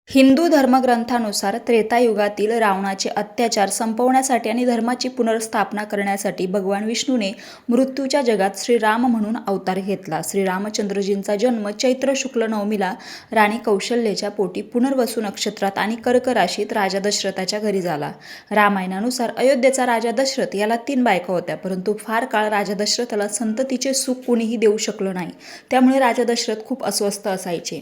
हिंदू धर्मग्रंथानुसार त्रेतायुगातील रावणाचे अत्याचार संपवण्यासाठी आणि धर्माची पुनर्स्थापना करण्यासाठी भगवान विष्णूने मृत्यूच्या जगात श्रीराम म्हणून अवतार घेतला. श्रीरामचंद्रजींचा जन्म चैत्र शुक्ल नवमीला राणी कौशल्याच्या पोटी पुनर्वसू नक्षत्रात आणि कर्क राशीत राजा दशरथाच्या घरी झाला. रामायणानुसार अयोध्येचा राजा दशरथ याला 3 बायका होत्या, परंतु फार काळ राजा दशरथाला संततीचे सुख कुणीही देऊ शकलं नाही. त्यामुळे राजा दशरथ खूप अस्वस्थ असायचे.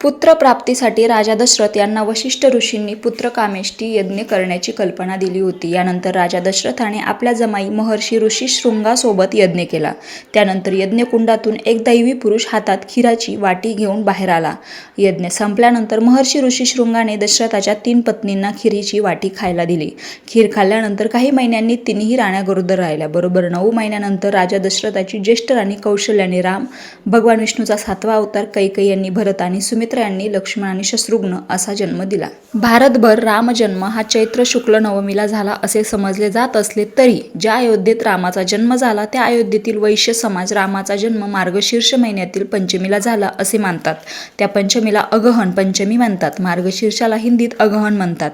पुत्रप्राप्तीसाठी राजा दशरथ यांना वशिष्ठ ऋषींनी पुत्रकामेष्टी यज्ञ करण्याची कल्पना दिली होती. यानंतर राजा दशरथाने आपल्या जमाई महर्षी ऋषीशृंगासोबत यज्ञ केला. त्यानंतर यज्ञकुंडातून एक दैवी पुरुष हातात खीराची वाटी घेऊन बाहेर आला. यज्ञ संपल्यानंतर महर्षी ऋषीशृंगाने दशरथाच्या 3 पत्नींना खीरीची वाटी खायला दिली. खीर खाल्ल्यानंतर काही महिन्यांनी तिन्ही राण्या गरोदर राहिल्या. बरोबर 9 महिन्यानंतर राजा दशरथाची ज्येष्ठ राणी कौशल्याने राम, भगवान विष्णूचा 7वा अवतार कैकेयी यांनी भरत आणि सुमित्रा यांनी लक्ष्मण आणि शत्रुघ्न असा जन्म दिला. भारतभर रामजन्म हा चैत्र शुक्ल नवमीला झाला असे समजले जात असले तरी ज्या अयोध्येत रामाचा जन्म झाला त्या अयोध्येतील वैश्य समाज रामाचा जन्म मार्गशीर्ष महिन्यातील पंचमीला झाला असे मानतात. त्या पंचमीला अगहन पंचमी म्हणतात. मार्गशीर्षाला हिंदीत अगहन म्हणतात.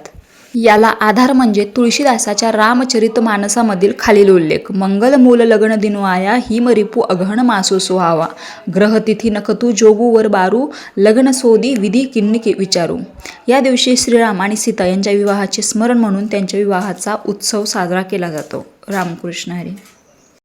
याला आधार म्हणजे तुळशीदासाच्या रामचरितमानसामधील खालील उल्लेख: मंगल मूल लग्न दिनो आया, हिम रिपू अगहन मासो सुहावा, ग्रहतिथी नखतू जोगूवर बारू, लग्न सोदी विधी किन्नी विचारू. या दिवशी श्रीराम आणि सीता यांच्या विवाहाचे स्मरण म्हणून त्यांच्या विवाहाचा उत्सव साजरा केला जातो. रामकृष्ण हरी.